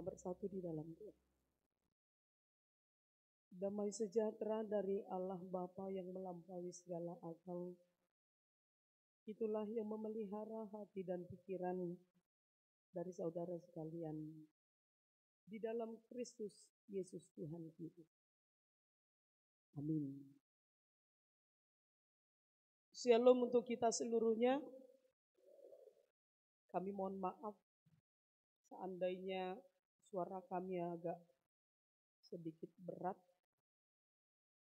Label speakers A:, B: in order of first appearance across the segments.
A: bersatu di dalam Tuhan. Damai sejahtera dari Allah Bapa yang melampaui segala akal, itulah yang memelihara hati dan pikiran dari saudara sekalian di dalam Kristus Yesus Tuhan kita. Amin. Shalom untuk kita seluruhnya. Kami mohon maaf seandainya suara kami agak sedikit berat.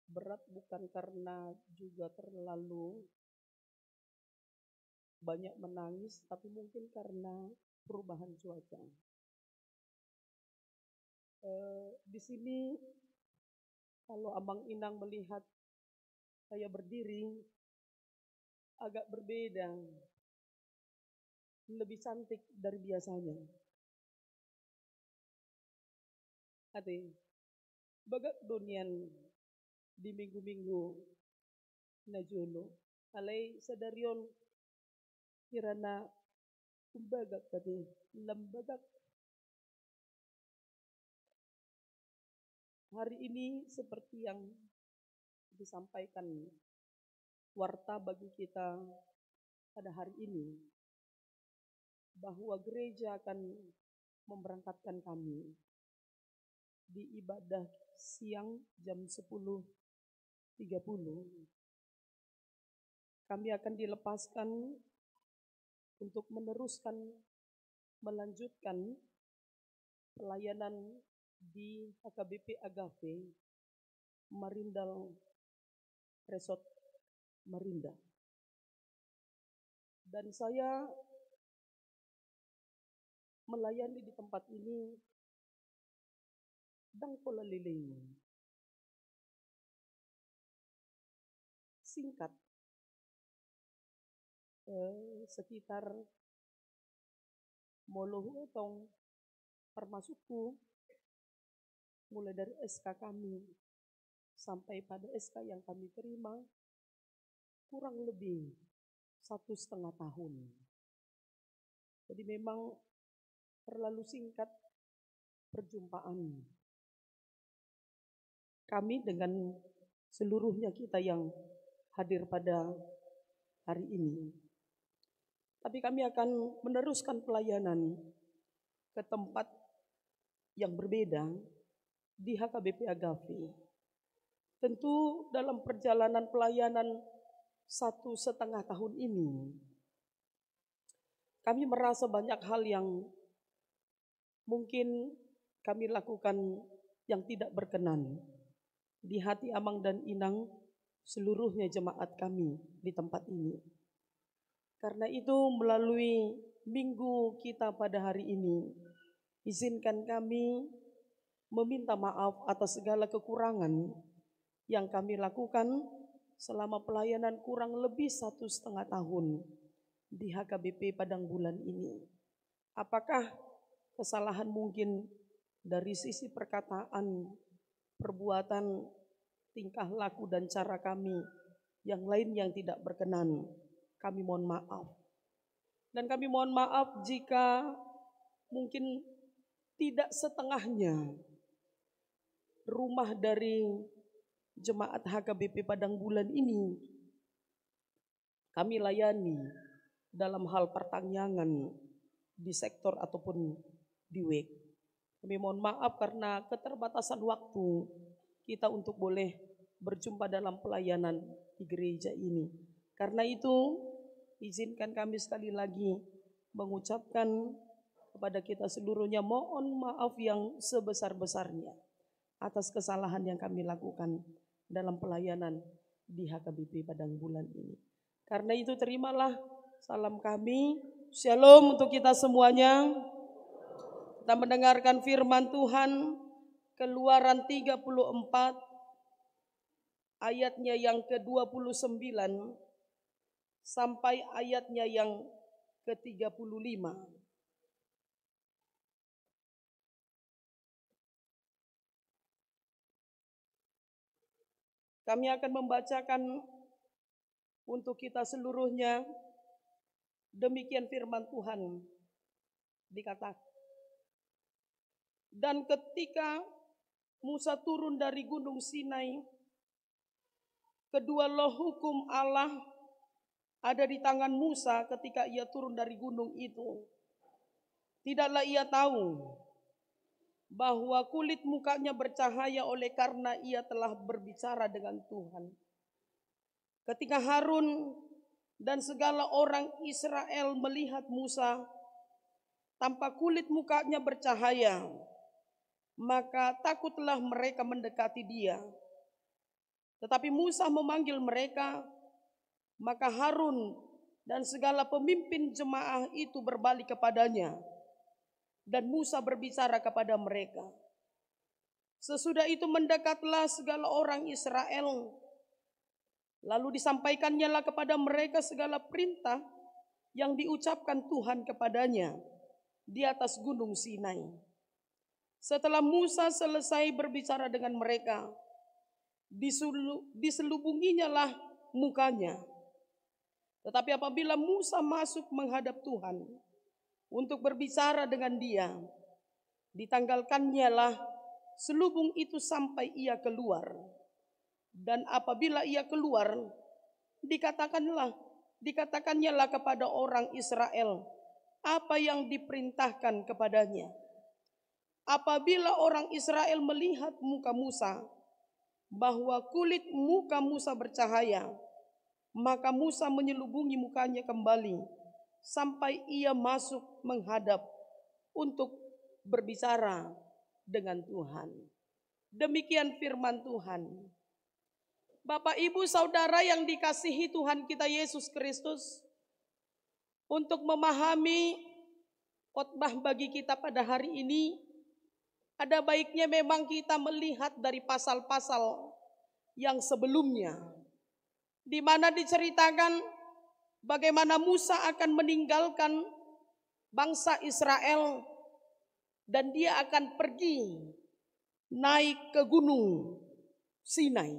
A: Berat bukan karena juga terlalu banyak menangis, tapi mungkin karena perubahan cuaca. Di sini kalau Abang Inang melihat saya berdiri agak berbeda, lebih cantik dari biasanya. Ate, bagak donian di minggu-minggu najulo, alay sadarion kirana kumbagak tadi lembagak. Hari ini seperti yang disampaikan warta bagi kita pada hari ini, bahwa gereja akan memberangkatkan kami di ibadah siang jam 10.30. Kami akan dilepaskan untuk melanjutkan pelayanan di HKBP Agape Marindal Resort Marinda. Dan saya melayani di tempat ini dang pola liling. Singkat, sekitar molohu atau termasukku mulai dari SK kami sampai pada SK yang kami terima kurang lebih 1,5 tahun. Jadi memang terlalu singkat perjumpaan kami dengan seluruhnya kita yang hadir pada hari ini. Tapi kami akan meneruskan pelayanan ke tempat yang berbeda di HKBP Agape. Tentu dalam perjalanan pelayanan 1,5 tahun ini, kami merasa banyak hal yang mungkin kami lakukan yang tidak berkenan di hati Amang dan Inang seluruhnya jemaat kami di tempat ini. Karena itu melalui minggu kita pada hari ini, izinkan kami meminta maaf atas segala kekurangan yang kami lakukan selama pelayanan kurang lebih 1,5 tahun di HKBP Padang Bulan ini. Apakah kesalahan mungkin dari sisi perkataan, perbuatan, tingkah laku dan cara kami yang lain yang tidak berkenan? Kami mohon maaf. Dan kami mohon maaf jika mungkin tidak setengahnya rumah dari jemaat HKBP Padang Bulan ini kami layani dalam hal pertanyaan di sektor ataupun di WEG. Kami mohon maaf karena keterbatasan waktu kita untuk boleh berjumpa dalam pelayanan di gereja ini. Karena itu izinkan kami sekali lagi mengucapkan kepada kita seluruhnya mohon maaf yang sebesar-besarnya atas kesalahan yang kami lakukan dalam pelayanan di HKBP Padang Bulan ini. Karena itu terimalah salam kami, shalom untuk kita semuanya. Kita mendengarkan firman Tuhan Keluaran 34 ayatnya yang ke-29 sampai ayatnya yang ke-35. Kami akan membacakan untuk kita seluruhnya. Demikian firman Tuhan dikatakan. Dan ketika Musa turun dari gunung Sinai, kedua loh hukum Allah ada di tangan Musa ketika ia turun dari gunung itu. Tidaklah ia tahu bahwa kulit mukanya bercahaya oleh karena ia telah berbicara dengan Tuhan. Ketika Harun dan segala orang Israel melihat Musa tanpa kulit mukanya bercahaya, maka takutlah mereka mendekati dia. Tetapi Musa memanggil mereka, maka Harun dan segala pemimpin jemaah itu berbalik kepadanya, dan Musa berbicara kepada mereka. Sesudah itu mendekatlah segala orang Israel, lalu disampaikannya lah kepada mereka segala perintah yang diucapkan Tuhan kepadanya di atas gunung Sinai. Setelah Musa selesai berbicara dengan mereka, diselubunginya lah mukanya. Tetapi apabila Musa masuk menghadap Tuhan untuk berbicara dengan dia, ditanggalkannya lah selubung itu sampai ia keluar. Dan apabila ia keluar, dikatakannya lah kepada orang Israel apa yang diperintahkan kepadanya. Apabila orang Israel melihat muka Musa, bahwa kulit muka Musa bercahaya, maka Musa menyelubungi mukanya kembali sampai ia masuk menghadap untuk berbicara dengan Tuhan. Demikian firman Tuhan. Bapak, Ibu, Saudara yang dikasihi Tuhan kita Yesus Kristus, untuk memahami khotbah bagi kita pada hari ini, ada baiknya memang kita melihat dari pasal-pasal yang sebelumnya, di mana diceritakan bagaimana Musa akan meninggalkan bangsa Israel dan dia akan pergi naik ke gunung Sinai.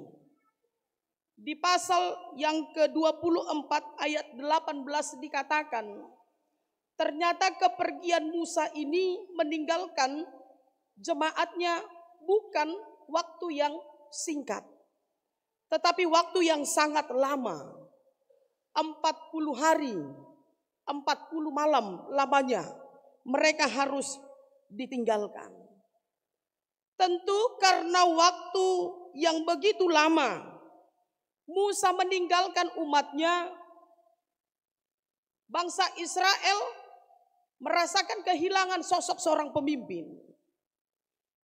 A: Di pasal yang ke-24 ayat 18 dikatakan, ternyata kepergian Musa ini meninggalkan jemaatnya bukan waktu yang singkat, tetapi waktu yang sangat lama. 40 hari, 40 malam lamanya mereka harus ditinggalkan. Tentu karena waktu yang begitu lama, Musa meninggalkan umatnya, bangsa Israel merasakan kehilangan sosok seorang pemimpin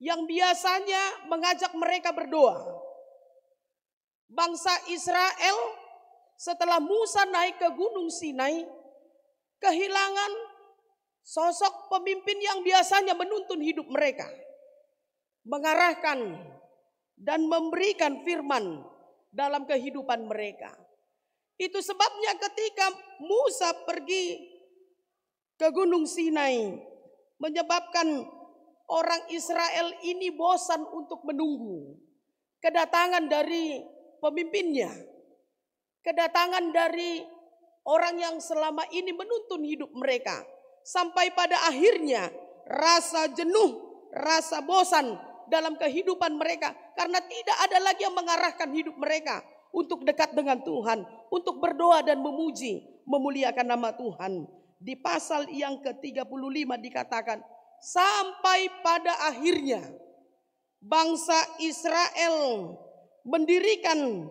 A: yang biasanya mengajak mereka berdoa. Bangsa Israel setelah Musa naik ke gunung Sinai, kehilangan sosok pemimpin yang biasanya menuntun hidup mereka, mengarahkan dan memberikan firman dalam kehidupan mereka. Itu sebabnya ketika Musa pergi ke gunung Sinai, menyebabkan orang Israel ini bosan untuk menunggu kedatangan dari pemimpinnya, kedatangan dari orang yang selama ini menuntun hidup mereka. Sampai pada akhirnya rasa jenuh, rasa bosan dalam kehidupan mereka, karena tidak ada lagi yang mengarahkan hidup mereka untuk dekat dengan Tuhan, untuk berdoa dan memuji, memuliakan nama Tuhan. Di pasal yang ke-35 dikatakan, sampai pada akhirnya bangsa Israel mendirikan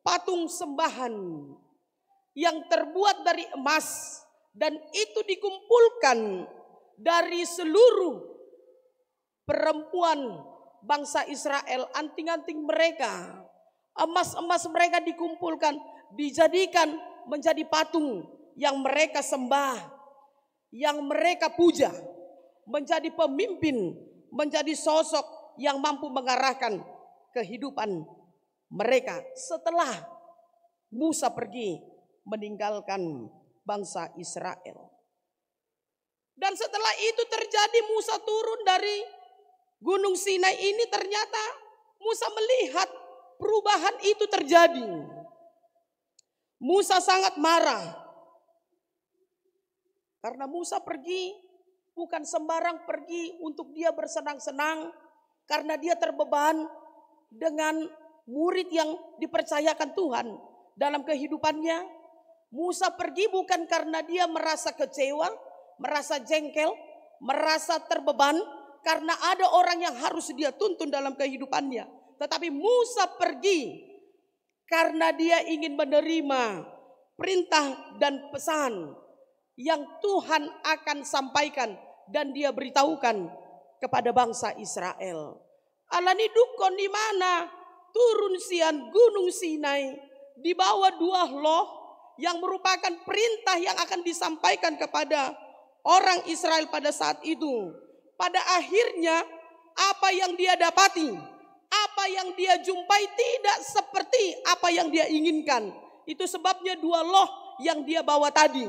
A: patung sembahan yang terbuat dari emas, dan itu dikumpulkan dari seluruh perempuan bangsa Israel. Anting-anting mereka, emas-emas mereka dikumpulkan, dijadikan menjadi patung yang mereka sembah, yang mereka puja, menjadi pemimpin, menjadi sosok yang mampu mengarahkan kehidupan mereka setelah Musa pergi meninggalkan bangsa Israel. Dan setelah itu terjadi, Musa turun dari gunung Sinai ini, ternyata Musa melihat perubahan itu terjadi. Musa sangat marah karena Musa pergi bukan sembarang pergi untuk dia bersenang-senang karena dia terbeban dengan murid yang dipercayakan Tuhan dalam kehidupannya. Musa pergi bukan karena dia merasa kecewa, merasa jengkel, merasa terbeban karena ada orang yang harus dia tuntun dalam kehidupannya. Tetapi Musa pergi karena dia ingin menerima perintah dan pesan yang Tuhan akan sampaikan dan dia beritahukan kepada bangsa Israel. Alani dukon di mana turun sian gunung Sinai dibawa 2 loh yang merupakan perintah yang akan disampaikan kepada orang Israel pada saat itu. Pada akhirnya apa yang dia dapati, apa yang dia jumpai tidak seperti apa yang dia inginkan. Itu sebabnya 2 loh yang dia bawa tadi,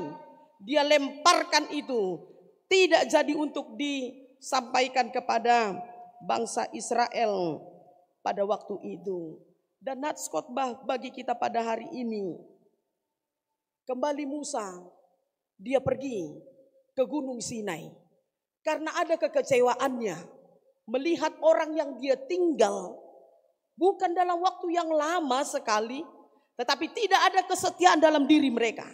A: dia lemparkan itu, tidak jadi untuk disampaikan kepada bangsa Israel pada waktu itu. Dan nats khotbah bagi kita pada hari ini, kembali Musa, dia pergi ke Gunung Sinai karena ada kekecewaannya melihat orang yang dia tinggal bukan dalam waktu yang lama sekali, tetapi tidak ada kesetiaan dalam diri mereka,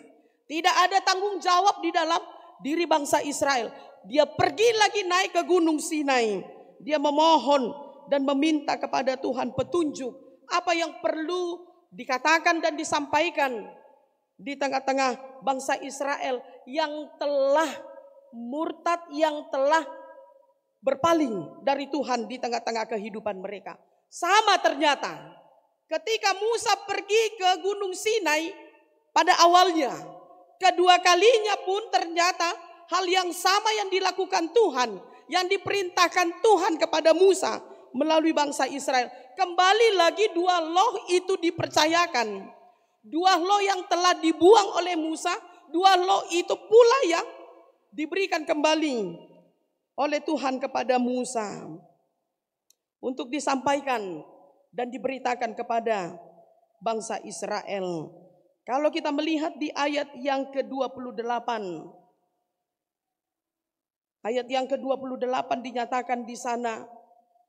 A: tidak ada tanggung jawab di dalam diri bangsa Israel. Dia pergi lagi naik ke Gunung Sinai, dia memohon dan meminta kepada Tuhan petunjuk apa yang perlu dikatakan dan disampaikan di tengah-tengah bangsa Israel yang telah murtad, yang telah berpaling dari Tuhan di tengah-tengah kehidupan mereka. Sama ternyata ketika Musa pergi ke Gunung Sinai pada awalnya, kedua kalinya pun ternyata hal yang sama yang dilakukan Tuhan, yang diperintahkan Tuhan kepada Musa melalui bangsa Israel. Kembali lagi 2 loh itu dipercayakan. 2 loh yang telah dibuang oleh Musa, 2 loh itu pula yang diberikan kembali oleh Tuhan kepada Musa untuk disampaikan dan diberitakan kepada bangsa Israel. Kalau kita melihat di ayat yang ke-28, ayat yang ke-28 dinyatakan di sana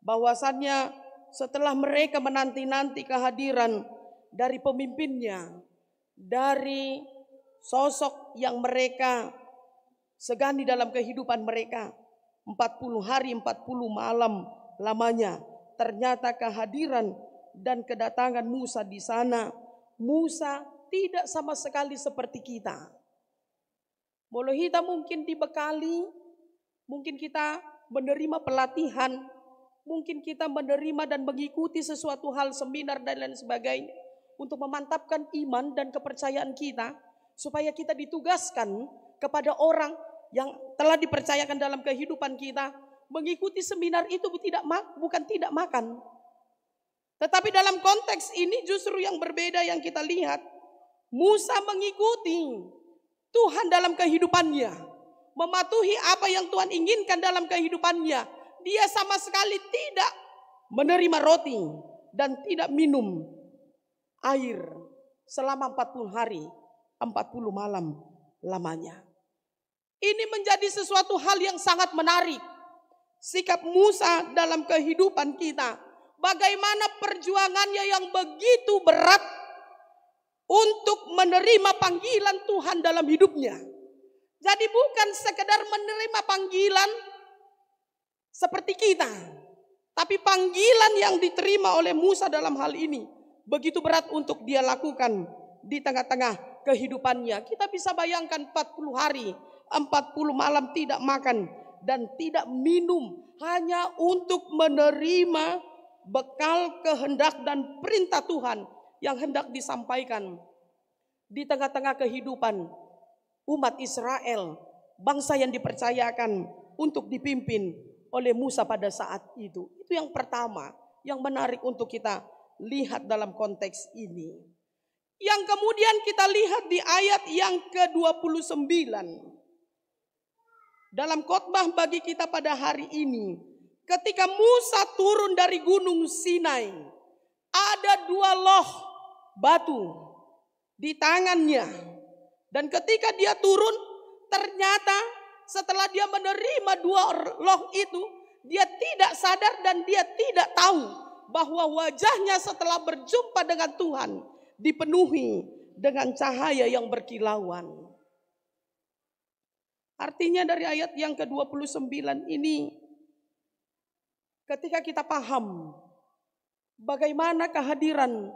A: bahwasannya setelah mereka menanti-nanti kehadiran dari pemimpinnya, dari sosok yang mereka segani dalam kehidupan mereka, 40 hari 40 malam lamanya, ternyata kehadiran dan kedatangan Musa di sana. Musa tidak sama sekali seperti kita. Walau kita mungkin dibekali, mungkin kita menerima pelatihan, mungkin kita menerima dan mengikuti sesuatu hal, seminar dan lain sebagainya untuk memantapkan iman dan kepercayaan kita, supaya kita ditugaskan kepada orang yang telah dipercayakan dalam kehidupan kita. Mengikuti seminar itu bukan tidak makan. Tetapi dalam konteks ini justru yang berbeda yang kita lihat. Musa mengikuti Tuhan dalam kehidupannya, mematuhi apa yang Tuhan inginkan dalam kehidupannya. Dia sama sekali tidak menerima roti dan tidak minum air selama 40 hari 40 malam lamanya. Ini menjadi sesuatu hal yang sangat menarik. Sikap Musa dalam kehidupan kita. Bagaimana perjuangannya yang begitu berat untuk menerima panggilan Tuhan dalam hidupnya. Jadi bukan sekedar menerima panggilan seperti kita, tapi panggilan yang diterima oleh Musa dalam hal ini begitu berat untuk dia lakukan di tengah-tengah kehidupannya. Kita bisa bayangkan 40 hari 40 malam tidak makan dan tidak minum, hanya untuk menerima bekal kehendak dan perintah Tuhan yang hendak disampaikan di tengah-tengah kehidupan umat Israel, bangsa yang dipercayakan untuk dipimpin oleh Musa pada saat itu. Itu yang pertama yang menarik untuk kita lihat dalam konteks ini. Yang kemudian kita lihat di ayat yang ke-29. Dalam khotbah bagi kita pada hari ini, ketika Musa turun dari Gunung Sinai, ada 2 loh batu di tangannya. Dan ketika dia turun, ternyata setelah dia menerima dua loh itu, dia tidak sadar dan dia tidak tahu bahwa wajahnya setelah berjumpa dengan Tuhan dipenuhi dengan cahaya yang berkilauan. Artinya dari ayat yang ke-29 ini, ketika kita paham bagaimana kehadiran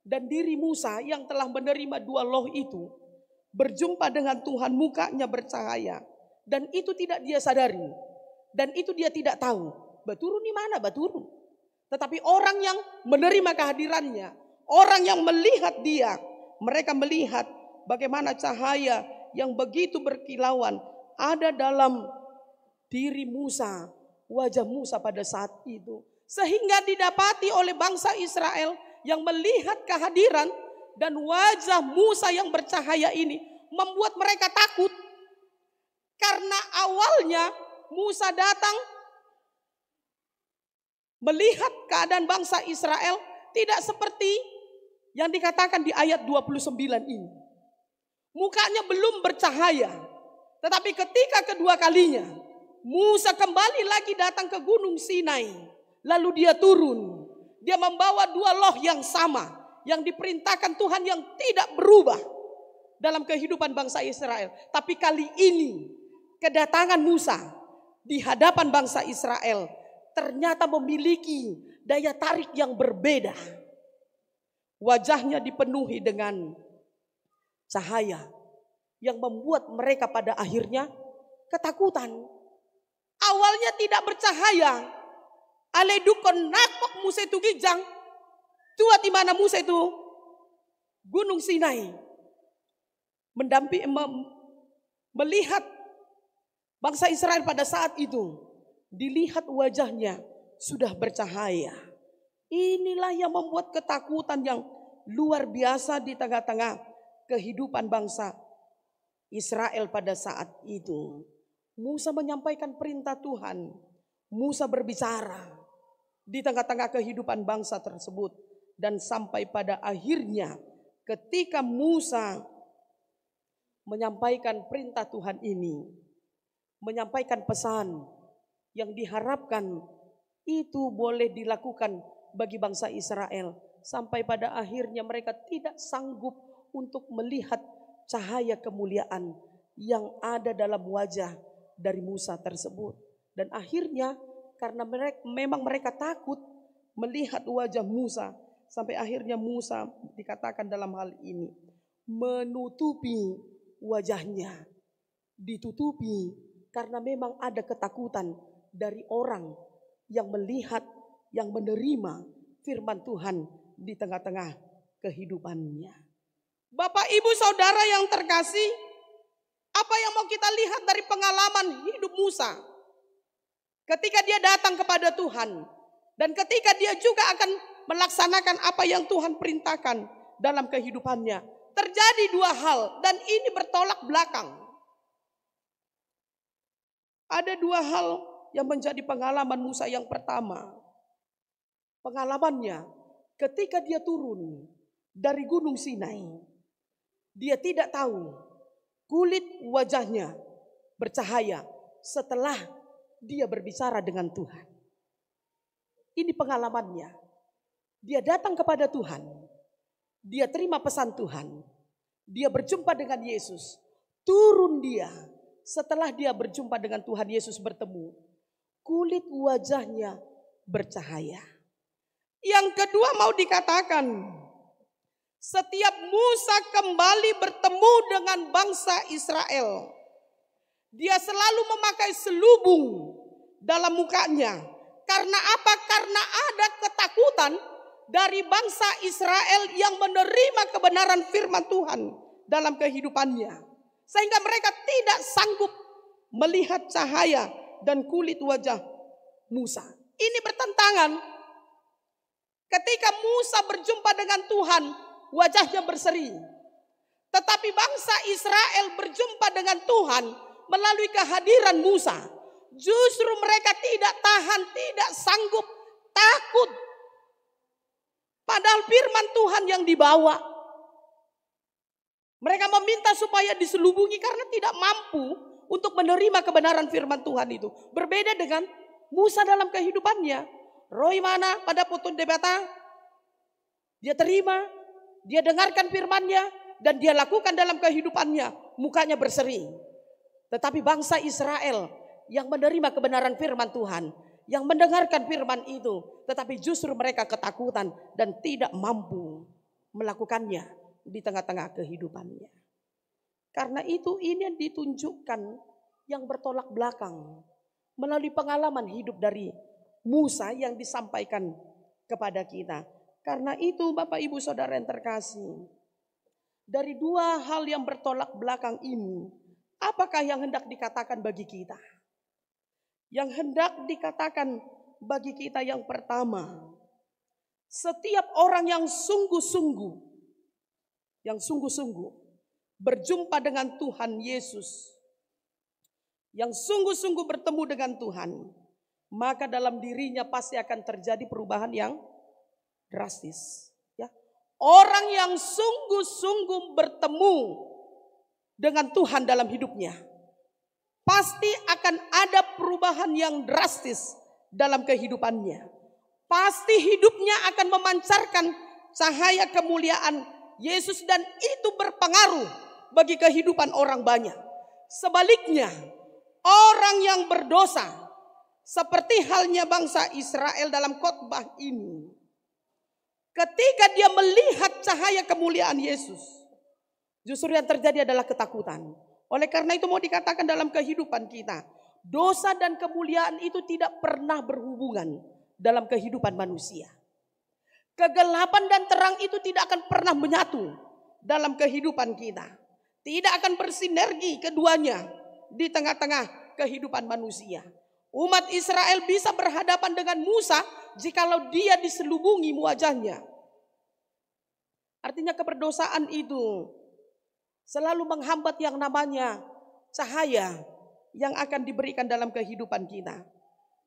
A: dan diri Musa yang telah menerima dua loh itu berjumpa dengan Tuhan, mukanya bercahaya, dan itu tidak dia sadari, dan itu dia tidak tahu. Baturun di mana baturun? Tetapi orang yang menerima kehadirannya, orang yang melihat dia, mereka melihat bagaimana cahaya yang begitu berkilauan ada dalam diri Musa, wajah Musa pada saat itu. Sehingga didapati oleh bangsa Israel yang melihat kehadiran dan wajah Musa yang bercahaya ini membuat mereka takut. Karena awalnya Musa datang melihat keadaan bangsa Israel tidak seperti yang dikatakan di ayat 29 ini. Mukanya belum bercahaya. Tetapi ketika kedua kalinya Musa kembali lagi datang ke Gunung Sinai. Lalu dia turun. Dia membawa dua loh yang sama. Yang diperintahkan Tuhan yang tidak berubah dalam kehidupan bangsa Israel. Tapi kali ini kedatangan Musa di hadapan bangsa Israel ternyata memiliki daya tarik yang berbeda. Wajahnya dipenuhi dengan cahaya yang membuat mereka pada akhirnya ketakutan. Awalnya tidak bercahaya. Aledukon nakok Musa itu gijang. Tua di mana Musa itu? Gunung Sinai. Melihat bangsa Israel pada saat itu. Dilihat wajahnya sudah bercahaya. Inilah yang membuat ketakutan yang luar biasa di tengah-tengah kehidupan bangsa Israel pada saat itu. Musa menyampaikan perintah Tuhan. Musa berbicara di tengah-tengah kehidupan bangsa tersebut. Dan sampai pada akhirnya ketika Musa menyampaikan perintah Tuhan ini, menyampaikan pesan yang diharapkan itu boleh dilakukan bagi bangsa Israel. Sampai pada akhirnya mereka tidak sanggup untuk melihat cahaya kemuliaan yang ada dalam wajah dari Musa tersebut. Dan akhirnya karena memang mereka takut melihat wajah Musa, sampai akhirnya Musa dikatakan dalam hal ini menutupi wajahnya. Ditutupi karena memang ada ketakutan dari orang yang melihat, yang menerima firman Tuhan di tengah-tengah kehidupannya. Bapak, Ibu, Saudara yang terkasih, apa yang mau kita lihat dari pengalaman hidup Musa? Ketika dia datang kepada Tuhan dan ketika dia juga akan melaksanakan apa yang Tuhan perintahkan dalam kehidupannya, terjadi dua hal dan ini bertolak belakang. Ada dua hal yang menjadi pengalaman Musa. Yang pertama, pengalamannya ketika dia turun dari Gunung Sinai, dia tidak tahu kulit wajahnya bercahaya setelah dia berbicara dengan Tuhan. Ini pengalamannya. Dia datang kepada Tuhan. Dia terima pesan Tuhan. Dia berjumpa dengan Yesus. Turun dia. Setelah dia berjumpa dengan Tuhan Yesus bertemu, kulit wajahnya bercahaya. Yang kedua mau dikatakan, setiap Musa kembali bertemu dengan bangsa Israel, dia selalu memakai selubung dalam mukanya. Karena apa? Karena ada ketakutan dari bangsa Israel yang menerima kebenaran firman Tuhan dalam kehidupannya. Sehingga mereka tidak sanggup melihat cahaya dan kulit wajah Musa. Ini bertentangan. Ketika Musa berjumpa dengan Tuhan, wajahnya berseri. Tetapi bangsa Israel berjumpa dengan Tuhan melalui kehadiran Musa. Justru mereka tidak tahan, tidak sanggup, takut. Padahal firman Tuhan yang dibawa. Mereka meminta supaya diselubungi karena tidak mampu untuk menerima kebenaran firman Tuhan itu. Berbeda dengan Musa dalam kehidupannya. Roy mana pada putun debata, dia terima, dia dengarkan firman-Nya, dan dia lakukan dalam kehidupannya, mukanya berseri. Tetapi bangsa Israel yang menerima kebenaran firman Tuhan, yang mendengarkan firman itu, tetapi justru mereka ketakutan dan tidak mampu melakukannya di tengah-tengah kehidupannya. Karena itu ini yang ditunjukkan yang bertolak belakang melalui pengalaman hidup dari Musa yang disampaikan kepada kita. Karena itu Bapak Ibu Saudara yang terkasih, dari dua hal yang bertolak belakang ini, apakah yang hendak dikatakan bagi kita? Yang hendak dikatakan bagi kita yang pertama, setiap orang yang sungguh-sungguh berjumpa dengan Tuhan Yesus, yang sungguh-sungguh bertemu dengan Tuhan, maka dalam dirinya pasti akan terjadi perubahan yang drastis. Ya. Orang yang sungguh-sungguh bertemu dengan Tuhan dalam hidupnya, pasti akan ada perubahan yang drastis dalam kehidupannya. Pasti hidupnya akan memancarkan cahaya kemuliaan Yesus dan itu berpengaruh bagi kehidupan orang banyak. Sebaliknya, orang yang berdosa seperti halnya bangsa Israel dalam khotbah ini, ketika dia melihat cahaya kemuliaan Yesus, justru yang terjadi adalah ketakutan. Oleh karena itu mau dikatakan dalam kehidupan kita, dosa dan kemuliaan itu tidak pernah berhubungan dalam kehidupan manusia. Kegelapan dan terang itu tidak akan pernah menyatu dalam kehidupan kita. Tidak akan bersinergi keduanya di tengah-tengah kehidupan manusia. Umat Israel bisa berhadapan dengan Musa jikalau dia diselubungi wajahnya. Artinya keberdosaan itu selalu menghambat yang namanya cahaya yang akan diberikan dalam kehidupan kita.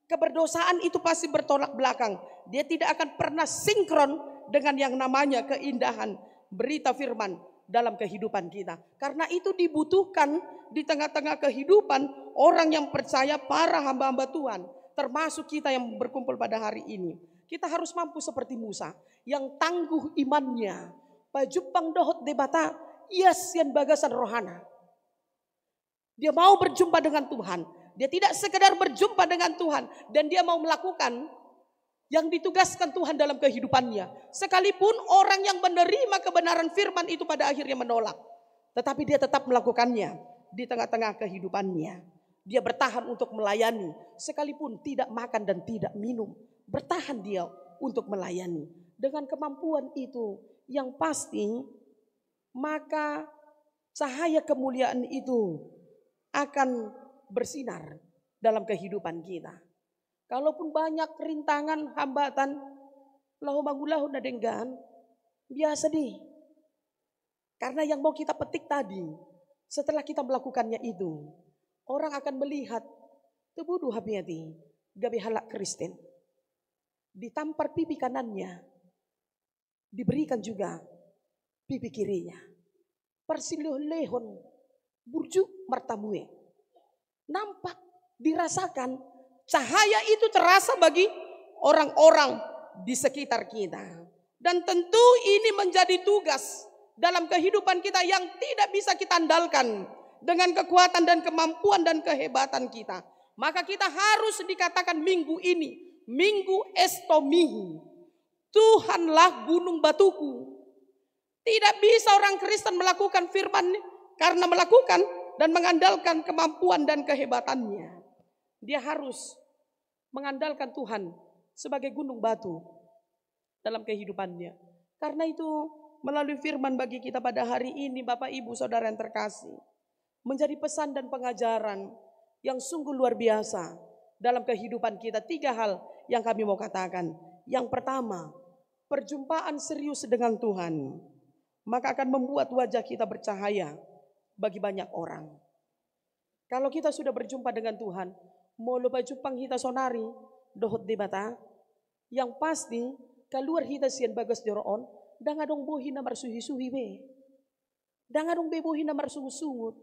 A: Keberdosaan itu pasti bertolak belakang. Dia tidak akan pernah sinkron dengan yang namanya keindahan berita firman dalam kehidupan kita. Karena itu dibutuhkan di tengah-tengah kehidupan orang yang percaya, para hamba-hamba Tuhan. Termasuk kita yang berkumpul pada hari ini. Kita harus mampu seperti Musa yang tangguh imannya. Pajupang dohot debata, iasian bagasan rohana. Dia mau berjumpa dengan Tuhan. Dia tidak sekedar berjumpa dengan Tuhan. Dan dia mau melakukan yang ditugaskan Tuhan dalam kehidupannya. Sekalipun orang yang menerima kebenaran firman itu pada akhirnya menolak. Tetapi dia tetap melakukannya di tengah-tengah kehidupannya. Dia bertahan untuk melayani. Sekalipun tidak makan dan tidak minum. Bertahan dia untuk melayani. Dengan kemampuan itu yang pasti, maka cahaya kemuliaan itu akan bersinar dalam kehidupan kita. Kalaupun banyak rintangan, hambatan, lahu mangulahu nadenggan, biasa deh. Karena yang mau kita petik tadi, setelah kita melakukannya itu, orang akan melihat, tebudu habiati, gabi halak Kristen. Ditampar pipi kanannya, diberikan juga pipi kirinya. Persilih-lehon, burju martamue. Nampak, dirasakan, cahaya itu terasa bagi orang-orang di sekitar kita. Dan tentu ini menjadi tugas dalam kehidupan kita yang tidak bisa kita andalkan dengan kekuatan dan kemampuan dan kehebatan kita. Maka kita harus dikatakan minggu ini, minggu estomihi. Tuhanlah gunung batuku. Tidak bisa orang Kristen melakukan firman karena melakukan dan mengandalkan kemampuan dan kehebatannya. Dia harus mengandalkan Tuhan sebagai gunung batu dalam kehidupannya. Karena itu melalui firman bagi kita pada hari ini Bapak Ibu Saudara yang terkasih, menjadi pesan dan pengajaran yang sungguh luar biasa dalam kehidupan kita. 3 hal yang kami mau katakan. Yang pertama, perjumpaan serius dengan Tuhan, maka akan membuat wajah kita bercahaya bagi banyak orang. Kalau kita sudah berjumpa dengan Tuhan, mau lupa jupang kita sonari, dohot debata, yang pasti keluar kita sian bagas joroon, dangadong bohi namar suhi-suhi be. Dangadong bebohi namar sungut-sungut.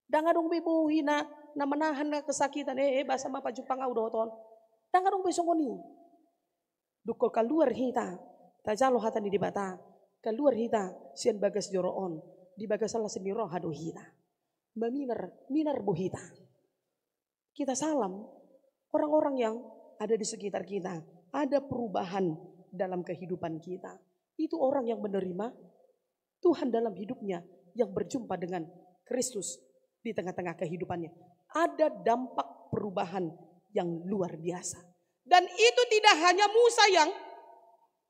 A: Danga dong bebuhi na menahan na kesakitan. Basa mapa Jepang au doton. Danga dong besongoni. Dukol keluar hita. Tajalo hata di debata. Keluar hita. Sian bagas joroon. Di bagas salah sendiro hado hita. Minar buhita. Kita salam. Orang-orang yang ada di sekitar kita. Ada perubahan dalam kehidupan kita. Itu orang yang menerima Tuhan dalam hidupnya. Yang berjumpa dengan Kristus di tengah-tengah kehidupannya. Ada dampak perubahan yang luar biasa. Dan itu tidak hanya Musa yang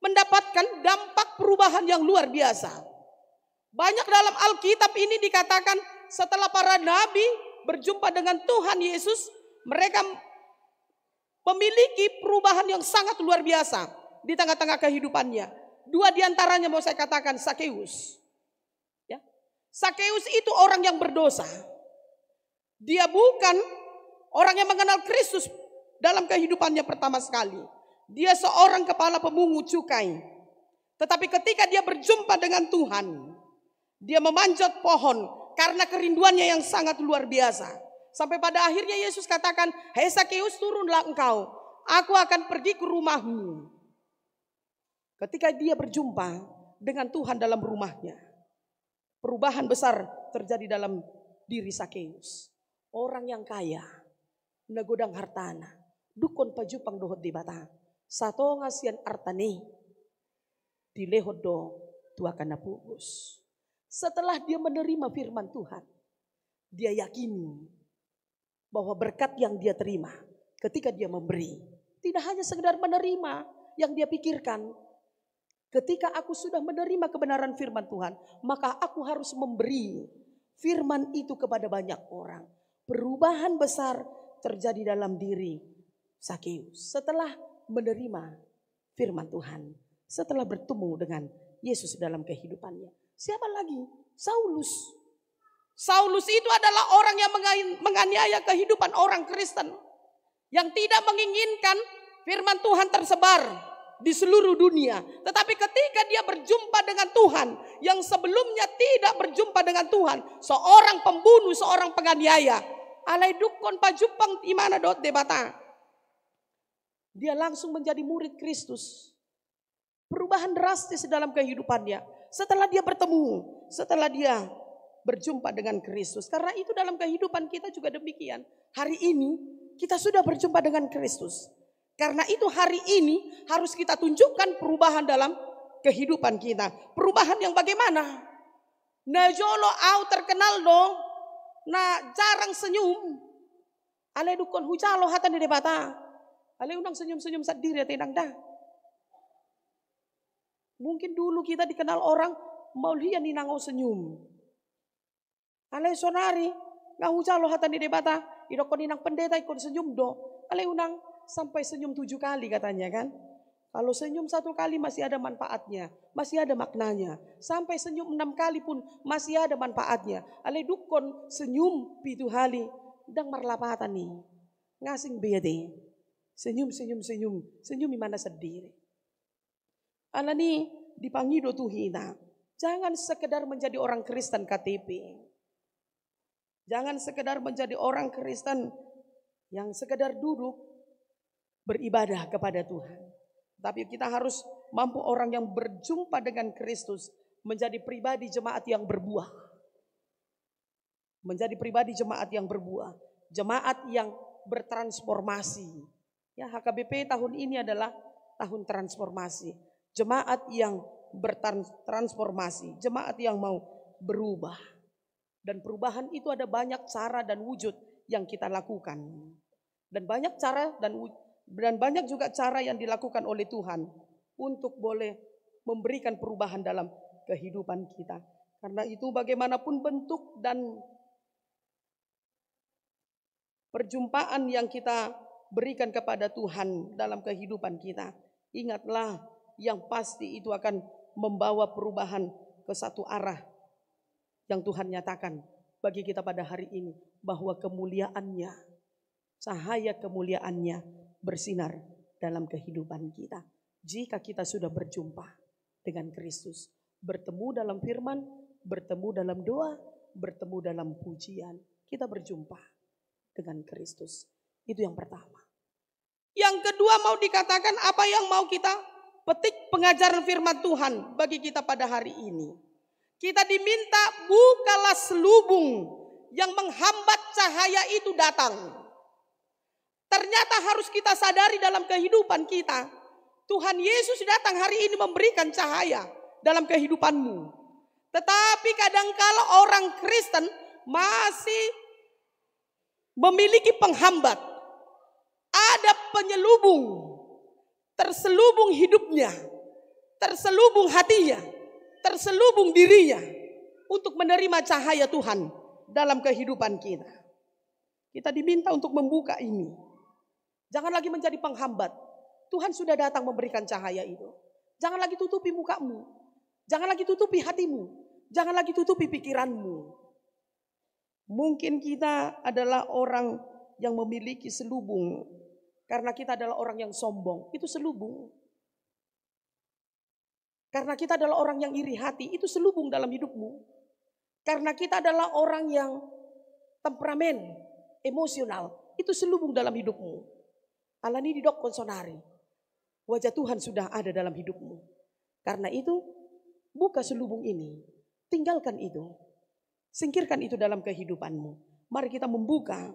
A: mendapatkan dampak perubahan yang luar biasa. Banyak dalam Alkitab ini dikatakan setelah para nabi berjumpa dengan Tuhan Yesus, mereka memiliki perubahan yang sangat luar biasa di tengah-tengah kehidupannya. Dua diantaranya mau saya katakan Sakeus. Ya. Sakeus itu orang yang berdosa. Dia bukan orang yang mengenal Kristus dalam kehidupannya pertama sekali. Dia seorang kepala pemungut cukai. Tetapi ketika dia berjumpa dengan Tuhan, dia memanjat pohon karena kerinduannya yang sangat luar biasa. Sampai pada akhirnya Yesus katakan, "Hei Sakeus, turunlah engkau. Aku akan pergi ke rumahmu." Ketika dia berjumpa dengan Tuhan dalam rumahnya, perubahan besar terjadi dalam diri Sakeus. Orang yang kaya, nagodang hartana, dukon pajupang dohot di bata, sato ngasian artane, dilehot do tuakan napugus. Setelah dia menerima firman Tuhan, dia yakini bahwa berkat yang dia terima ketika dia memberi, tidak hanya sekedar menerima yang dia pikirkan. Ketika aku sudah menerima kebenaran firman Tuhan, maka aku harus memberi firman itu kepada banyak orang. Perubahan besar terjadi dalam diri Sakeus setelah menerima firman Tuhan, setelah bertemu dengan Yesus dalam kehidupannya. Siapa lagi? Saulus. Saulus itu adalah orang yang menganiaya kehidupan orang Kristen, yang tidak menginginkan firman Tuhan tersebar di seluruh dunia. Tetapi ketika dia berjumpa dengan Tuhan, yang sebelumnya tidak berjumpa dengan Tuhan, seorang pembunuh, seorang penganiaya, alai dukon pajupang imana dot debata, dia langsung menjadi murid Kristus. Perubahan drastis dalam kehidupannya setelah dia bertemu, setelah dia berjumpa dengan Kristus. Karena itu dalam kehidupan kita juga demikian. Hari ini kita sudah berjumpa dengan Kristus. Karena itu hari ini harus kita tunjukkan perubahan dalam kehidupan kita. Perubahan yang bagaimana? Nah jolo au terkenal dong. Nah jarang senyum. Ale dukon hujalo hatan di debata. Ale undang senyum-senyum sadiri ya tenang dah. Mungkin dulu kita dikenal orang mau lihat ninangau senyum. Ale sonari ngau hujalo hatan di debata. Idokon ninang pendeta ikon senyum do. Ale undang sampai senyum 7 kali katanya kan. Kalau senyum 1 kali masih ada manfaatnya, masih ada maknanya. Sampai senyum 6 kali pun masih ada manfaatnya. Ale dukon senyum 7 kali. Dang marlapatan nih. Ngasing bede. Senyum. Senyum dimana sendiri. Ala nih dipangido tuhina. Jangan sekedar menjadi orang Kristen KTP. Jangan sekedar menjadi orang Kristen yang sekedar duduk beribadah kepada Tuhan. Tapi kita harus mampu orang yang berjumpa dengan Kristus menjadi pribadi jemaat yang berbuah. Menjadi pribadi jemaat yang berbuah. Jemaat yang bertransformasi. Ya, HKBP tahun ini adalah tahun transformasi. Jemaat yang bertransformasi. Jemaat yang mau berubah. Dan perubahan itu ada banyak cara dan wujud yang kita lakukan. Dan banyak cara dan banyak juga cara yang dilakukan oleh Tuhan untuk boleh memberikan perubahan dalam kehidupan kita. Karena itu bagaimanapun bentuk dan perjumpaan yang kita berikan kepada Tuhan dalam kehidupan kita, ingatlah yang pasti itu akan membawa perubahan ke satu arah yang Tuhan nyatakan bagi kita pada hari ini, bahwa kemuliaannya, cahaya kemuliaannya bersinar dalam kehidupan kita. Jika kita sudah berjumpa dengan Kristus, bertemu dalam firman, bertemu dalam doa, bertemu dalam pujian, kita berjumpa dengan Kristus. Itu yang pertama. Yang kedua mau dikatakan apa yang mau kita petik pengajaran firman Tuhan bagi kita pada hari ini. Kita diminta bukalah selubung yang menghambat cahaya itu datang. Ternyata harus kita sadari dalam kehidupan kita. Tuhan Yesus datang hari ini memberikan cahaya dalam kehidupanmu. Tetapi kadangkala orang Kristen masih memiliki penghambat. Ada penyelubung, terselubung hidupnya, terselubung hatinya, terselubung dirinya untuk menerima cahaya Tuhan dalam kehidupan kita. Kita diminta untuk membuka ini. Jangan lagi menjadi penghambat. Tuhan sudah datang memberikan cahaya itu. Jangan lagi tutupi mukamu. Jangan lagi tutupi hatimu. Jangan lagi tutupi pikiranmu. Mungkin kita adalah orang yang memiliki selubung. Karena kita adalah orang yang sombong. Itu selubung. Karena kita adalah orang yang iri hati. Itu selubung dalam hidupmu. Karena kita adalah orang yang temperamen, emosional. Itu selubung dalam hidupmu. Alani didok konsonari. Wajah Tuhan sudah ada dalam hidupmu. Karena itu, buka selubung ini. Tinggalkan itu. Singkirkan itu dalam kehidupanmu. Mari kita membuka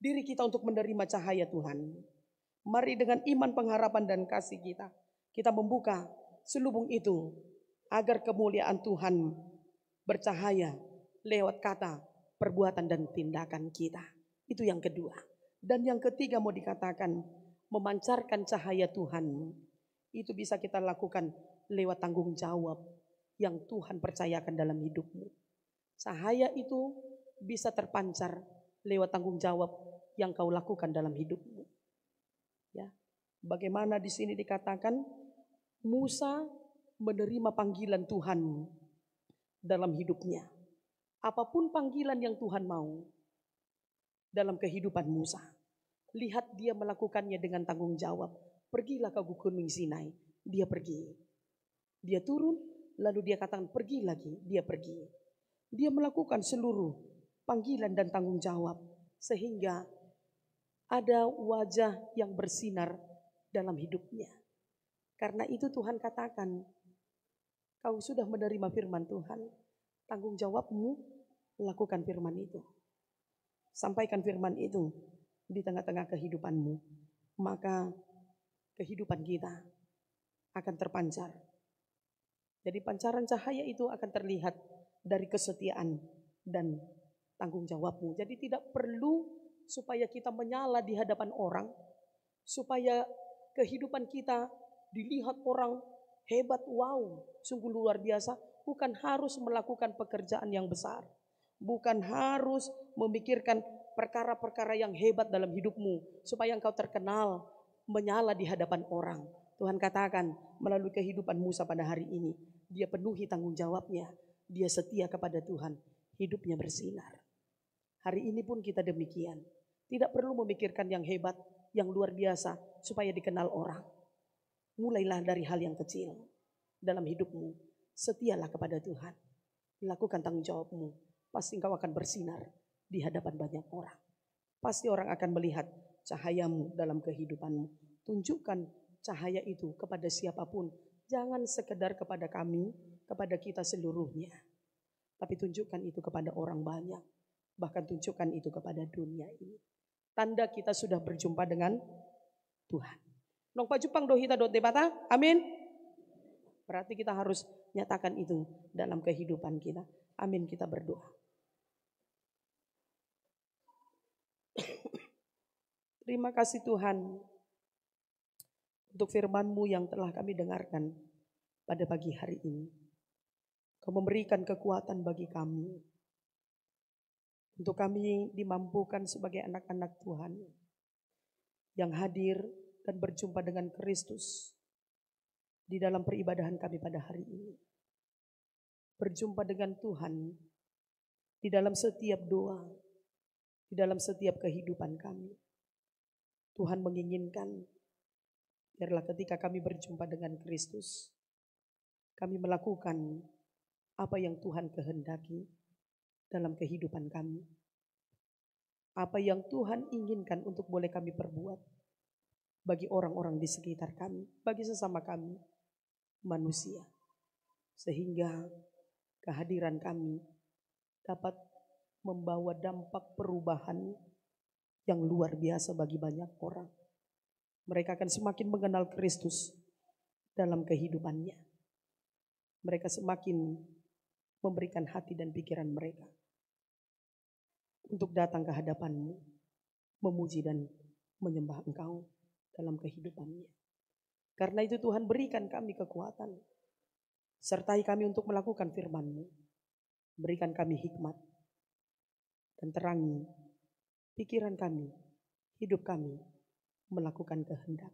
A: diri kita untuk menerima cahaya Tuhan. Mari dengan iman, pengharapan, dan kasih kita. Kita membuka selubung itu. Agar kemuliaan Tuhan bercahaya lewat kata, perbuatan, dan tindakan kita. Itu yang kedua. Dan yang ketiga mau dikatakan memancarkan cahaya Tuhan. Itu bisa kita lakukan lewat tanggung jawab yang Tuhan percayakan dalam hidupmu. Cahaya itu bisa terpancar lewat tanggung jawab yang kau lakukan dalam hidupmu. Ya, bagaimana di sini dikatakan Musa menerima panggilan Tuhan dalam hidupnya. Apapun panggilan yang Tuhan mau dalam kehidupan Musa. Lihat dia melakukannya dengan tanggung jawab. Pergilah ke Gunung Sinai. Dia pergi. Dia turun, lalu dia katakan pergi lagi. Dia pergi. Dia melakukan seluruh panggilan dan tanggung jawab. Sehingga ada wajah yang bersinar dalam hidupnya. Karena itu Tuhan katakan, kau sudah menerima firman Tuhan. Tanggung jawabmu lakukan firman itu. Sampaikan firman itu di tengah-tengah kehidupanmu. Maka kehidupan kita akan terpancar. Jadi pancaran cahaya itu akan terlihat dari kesetiaan dan tanggung jawabmu. Jadi tidak perlu supaya kita menyala di hadapan orang. Supaya kehidupan kita dilihat orang hebat, wow, sungguh luar biasa. Bukan harus melakukan pekerjaan yang besar. Bukan harus memikirkan perkara-perkara yang hebat dalam hidupmu. Supaya engkau terkenal, menyala di hadapan orang. Tuhan katakan melalui kehidupan Musa pada hari ini. Dia penuhi tanggung jawabnya. Dia setia kepada Tuhan. Hidupnya bersinar. Hari ini pun kita demikian. Tidak perlu memikirkan yang hebat, yang luar biasa. Supaya dikenal orang. Mulailah dari hal yang kecil dalam hidupmu. Setialah kepada Tuhan. Lakukan tanggung jawabmu. Pasti engkau akan bersinar di hadapan banyak orang. Pasti orang akan melihat cahayamu dalam kehidupanmu. Tunjukkan cahaya itu kepada siapapun. Jangan sekedar kepada kami, kepada kita seluruhnya. Tapi tunjukkan itu kepada orang banyak. Bahkan tunjukkan itu kepada dunia ini. Tanda kita sudah berjumpa dengan Tuhan. Nong pajupang dohita dot debata. Amin. Berarti kita harus nyatakan itu dalam kehidupan kita. Amin, kita berdoa. Terima kasih Tuhan untuk firman-Mu yang telah kami dengarkan pada pagi hari ini. Kau memberikan kekuatan bagi kami untuk kami dimampukan sebagai anak-anak Tuhan yang hadir dan berjumpa dengan Kristus di dalam peribadahan kami pada hari ini. Berjumpa dengan Tuhan di dalam setiap doa, di dalam setiap kehidupan kami. Tuhan menginginkan biarlah ketika kami berjumpa dengan Kristus, kami melakukan apa yang Tuhan kehendaki dalam kehidupan kami. apa yang Tuhan inginkan untuk boleh kami perbuat bagi orang-orang di sekitar kami, bagi sesama kami manusia. Sehingga kehadiran kami dapat membawa dampak perubahan yang luar biasa bagi banyak orang. Mereka akan semakin mengenal Kristus dalam kehidupannya. Mereka semakin memberikan hati dan pikiran mereka untuk datang ke hadapan-Mu, memuji dan menyembah Engkau dalam kehidupannya. Karena itu Tuhan, berikan kami kekuatan, sertai kami untuk melakukan firman-Mu. Berikan kami hikmat dan terangi pikiran kami, hidup kami, melakukan kehendak.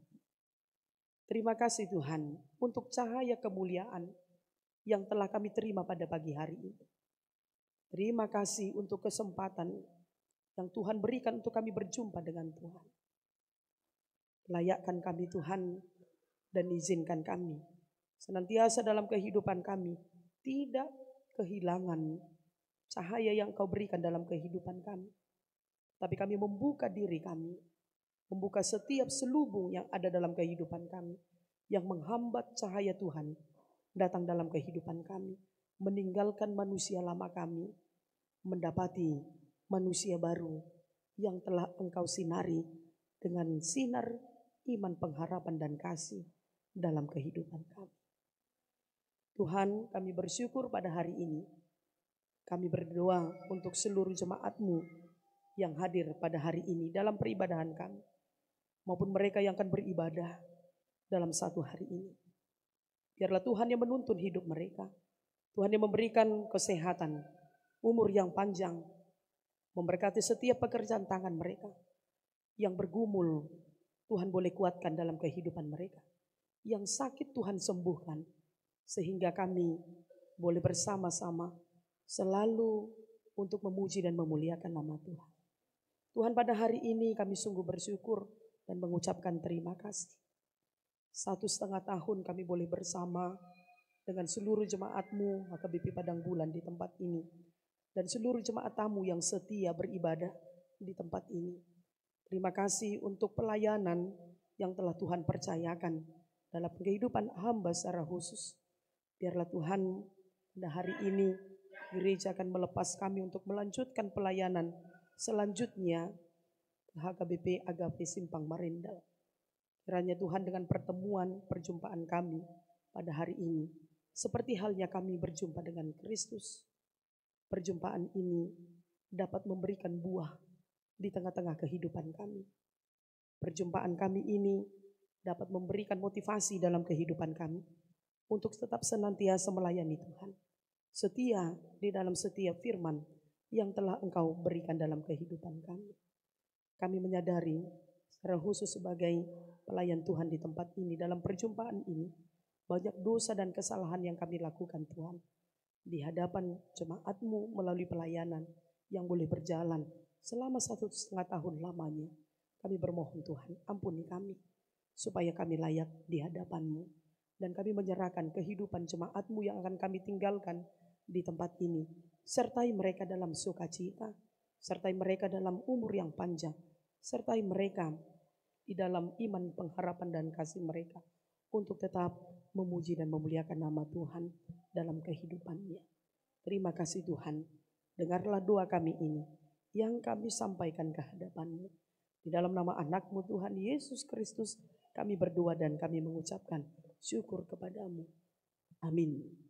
A: Terima kasih Tuhan untuk cahaya kemuliaan yang telah kami terima pada pagi hari ini. Terima kasih untuk kesempatan yang Tuhan berikan untuk kami berjumpa dengan Tuhan. Layakkan kami Tuhan dan izinkan kami senantiasa dalam kehidupan kami tidak kehilangan cahaya yang Kau berikan dalam kehidupan kami. Tapi kami membuka diri kami, membuka setiap selubung yang ada dalam kehidupan kami, yang menghambat cahaya Tuhan datang dalam kehidupan kami, meninggalkan manusia lama kami, mendapati manusia baru yang telah Engkau sinari dengan sinar iman, pengharapan dan kasih dalam kehidupan kami. Tuhan, kami bersyukur pada hari ini. Kami berdoa untuk seluruh jemaat-Mu yang hadir pada hari ini dalam peribadahan kami, maupun mereka yang akan beribadah dalam satu hari ini. Biarlah Tuhan yang menuntun hidup mereka. Tuhan yang memberikan kesehatan, umur yang panjang, memberkati setiap pekerjaan tangan mereka. Yang bergumul, Tuhan boleh kuatkan dalam kehidupan mereka. Yang sakit Tuhan sembuhkan, sehingga kami boleh bersama-sama selalu untuk memuji dan memuliakan nama Tuhan. Tuhan, pada hari ini kami sungguh bersyukur dan mengucapkan terima kasih. 1,5 tahun kami boleh bersama dengan seluruh jemaat-Mu HKBP Padang Bulan di tempat ini, dan seluruh jemaat tamu yang setia beribadah di tempat ini. Terima kasih untuk pelayanan yang telah Tuhan percayakan dalam kehidupan hamba secara khusus. Biarlah Tuhan, pada hari ini gereja akan melepas kami untuk melanjutkan pelayanan selanjutnya ke HKBP Agape Simpang Marindal. Kiranya Tuhan, dengan pertemuan perjumpaan kami pada hari ini, seperti halnya kami berjumpa dengan Kristus, perjumpaan ini dapat memberikan buah di tengah-tengah kehidupan kami. Perjumpaan kami ini dapat memberikan motivasi dalam kehidupan kami untuk tetap senantiasa melayani Tuhan, setia di dalam setiap firman yang telah Engkau berikan dalam kehidupan kami. Kami menyadari secara khusus sebagai pelayan Tuhan di tempat ini, dalam perjumpaan ini, banyak dosa dan kesalahan yang kami lakukan Tuhan. Di hadapan jemaat-Mu melalui pelayanan yang boleh berjalan selama 1,5 tahun lamanya. Kami bermohon Tuhan, ampuni kami, supaya kami layak di hadapan-Mu. Dan kami menyerahkan kehidupan jemaat-Mu yang akan kami tinggalkan di tempat ini. Sertai mereka dalam sukacita, sertai mereka dalam umur yang panjang, sertai mereka di dalam iman, pengharapan dan kasih mereka untuk tetap memuji dan memuliakan nama Tuhan dalam kehidupannya. Terima kasih Tuhan, dengarlah doa kami ini yang kami sampaikan ke hadapan-Mu. Di dalam nama anak-Mu Tuhan Yesus Kristus kami berdoa dan kami mengucapkan syukur kepada-Mu. Amin.